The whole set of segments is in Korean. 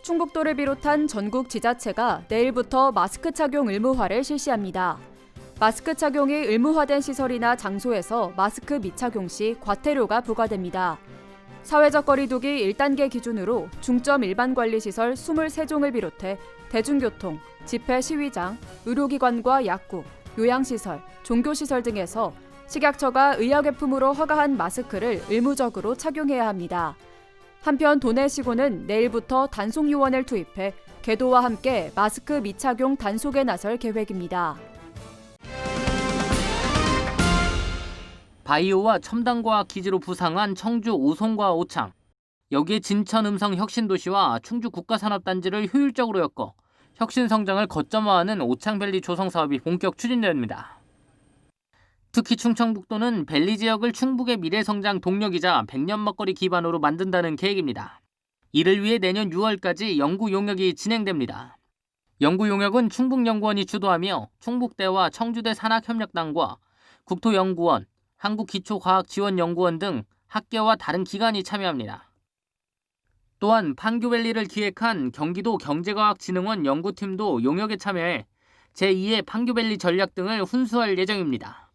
충북도를 비롯한 전국 지자체가 내일부터 마스크 착용 의무화를 실시합니다. 마스크 착용이 의무화된 시설이나 장소에서 마스크 미착용 시 과태료가 부과됩니다. 사회적 거리두기 1단계 기준으로 중점 일반관리시설 23종을 비롯해 대중교통, 집회 시위장, 의료기관과 약국, 요양시설, 종교시설 등에서 식약처가 의약외품으로 허가한 마스크를 의무적으로 착용해야 합니다. 한편 도내시고는 내일부터 단속요원을 투입해 계도와 함께 마스크 미착용 단속에 나설 계획입니다. 바이오와 첨단과학 기지로 부상한 청주 오송과 오창. 여기에 진천음성혁신도시와 충주 국가산업단지를 효율적으로 엮어 혁신 성장을 거점화하는 오창밸리 조성 사업이 본격 추진됩니다. 특히 충청북도는 밸리 지역을 충북의 미래성장 동력이자 100년 먹거리 기반으로 만든다는 계획입니다. 이를 위해 내년 6월까지 연구 용역이 진행됩니다. 연구 용역은 충북연구원이 주도하며 충북대와 청주대 산학협력단과 국토연구원, 한국기초과학지원연구원 등 학계와 다른 기관이 참여합니다. 또한 판교밸리를 기획한 경기도 경제과학진흥원 연구팀도 용역에 참여해 제2의 판교밸리 전략 등을 훈수할 예정입니다.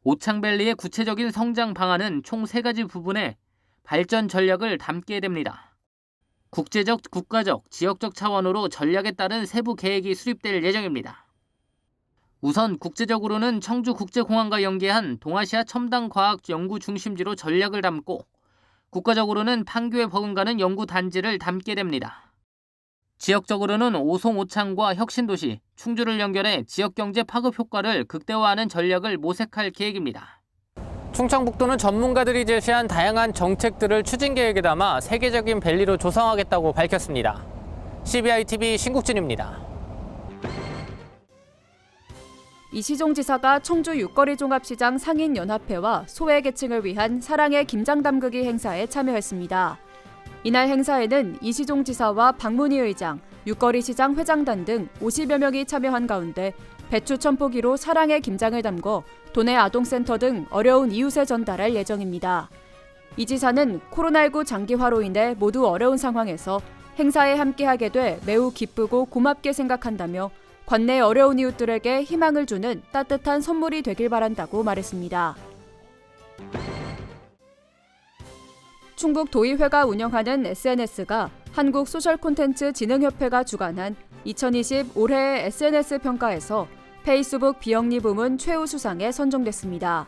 오창밸리의 구체적인 성장 방안은 총 3가지 부분의 발전 전략을 담게 됩니다. 국제적, 국가적, 지역적 차원으로 전략에 따른 세부 계획이 수립될 예정입니다. 우선 국제적으로는 청주국제공항과 연계한 동아시아 첨단과학 연구 중심지로 전략을 담고 국가적으로는 판교에 버금가는 연구단지를 담게 됩니다. 지역적으로는 오송 오창과 혁신도시, 충주를 연결해 지역경제 파급 효과를 극대화하는 전략을 모색할 계획입니다. 충청북도는 전문가들이 제시한 다양한 정책들을 추진 계획에 담아 세계적인 밸리로 조성하겠다고 밝혔습니다. CBI-TV 신국진입니다. 이시종 지사가 청주 육거리 종합시장 상인연합회와 소외계층을 위한 사랑의 김장담그기 행사에 참여했습니다. 이날 행사에는 이시종 지사와 박문희 의장, 육거리시장 회장단 등 50여 명이 참여한 가운데 배추 1000포기로 사랑의 김장을 담궈 도내 아동센터 등 어려운 이웃에 전달할 예정입니다. 이 지사는 코로나19 장기화로 인해 모두 어려운 상황에서 행사에 함께하게 돼 매우 기쁘고 고맙게 생각한다며 관내 어려운 이웃들에게 희망을 주는 따뜻한 선물이 되길 바란다고 말했습니다. 충북도의회가 운영하는 SNS가 한국소셜콘텐츠진흥협회가 주관한 2020 올해의 SNS 평가에서 페이스북 비영리 부문 최우수상에 선정됐습니다.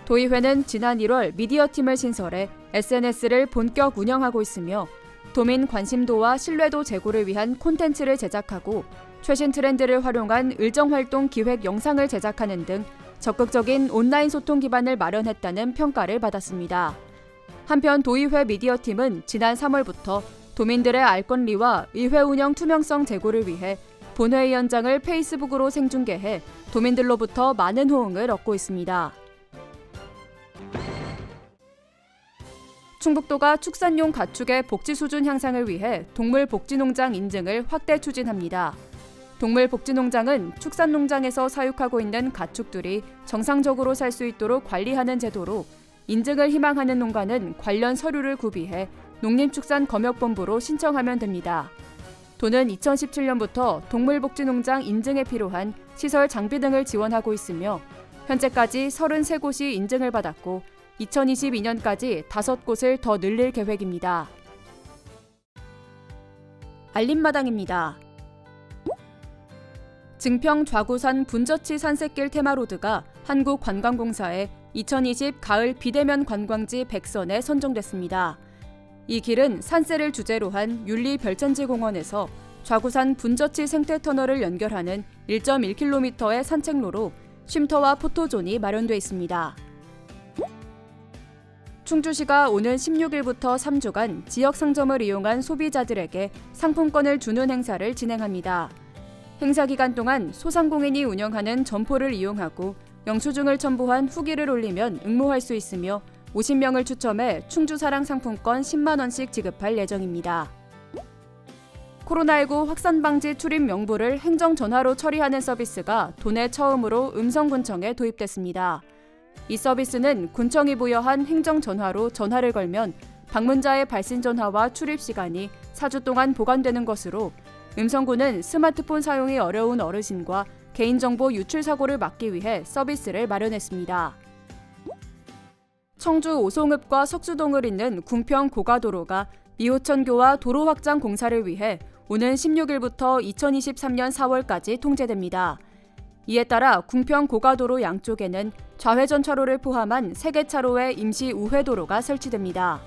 도의회는 지난 1월 미디어팀을 신설해 SNS를 본격 운영하고 있으며 도민 관심도와 신뢰도 제고를 위한 콘텐츠를 제작하고 최신 트렌드를 활용한 의정활동 기획 영상을 제작하는 등 적극적인 온라인 소통 기반을 마련했다는 평가를 받았습니다. 한편 도의회 미디어팀은 지난 3월부터 도민들의 알 권리와 의회 운영 투명성 제고를 위해 본회의연장을 페이스북으로 생중계해 도민들로부터 많은 호응을 얻고 있습니다. 충북도가 축산용 가축의 복지 수준 향상을 위해 동물복지농장 인증을 확대 추진합니다. 동물복지농장은 축산농장에서 사육하고 있는 가축들이 정상적으로 살 수 있도록 관리하는 제도로 인증을 희망하는 농가는 관련 서류를 구비해 농림축산검역본부로 신청하면 됩니다. 도는 2017년부터 동물복지농장 인증에 필요한 시설 장비 등을 지원하고 있으며 현재까지 33곳이 인증을 받았고 2022년까지 5곳을 더 늘릴 계획입니다. 알림마당입니다. 증평 좌구산 분저치 산세길 테마로드가 한국관광공사의 2020 가을 비대면 관광지 100선에 선정됐습니다. 이 길은 산세를 주제로 한 윤리별천지공원에서 좌구산 분저치 생태터널을 연결하는 1.1km의 산책로로 쉼터와 포토존이 마련돼 있습니다. 충주시가 오는 16일부터 3주간 지역 상점을 이용한 소비자들에게 상품권을 주는 행사를 진행합니다. 행사 기간 동안 소상공인이 운영하는 점포를 이용하고 영수증을 첨부한 후기를 올리면 응모할 수 있으며 50명을 추첨해 충주사랑 상품권 10만 원씩 지급할 예정입니다. 코로나19 확산 방지 출입 명부를 행정전화로 처리하는 서비스가 도내 처음으로 음성군청에 도입됐습니다. 이 서비스는 군청이 부여한 행정전화로 전화를 걸면 방문자의 발신 전화와 출입 시간이 4주 동안 보관되는 것으로 음성군은 스마트폰 사용이 어려운 어르신과 개인정보 유출 사고를 막기 위해 서비스를 마련했습니다. 청주 오송읍과 석수동을 잇는 궁평 고가도로가 2호천교와 도로 확장 공사를 위해 오는 16일부터 2023년 4월까지 통제됩니다. 이에 따라 궁평 고가도로 양쪽에는 좌회전 차로를 포함한 3개 차로의 임시 우회도로가 설치됩니다.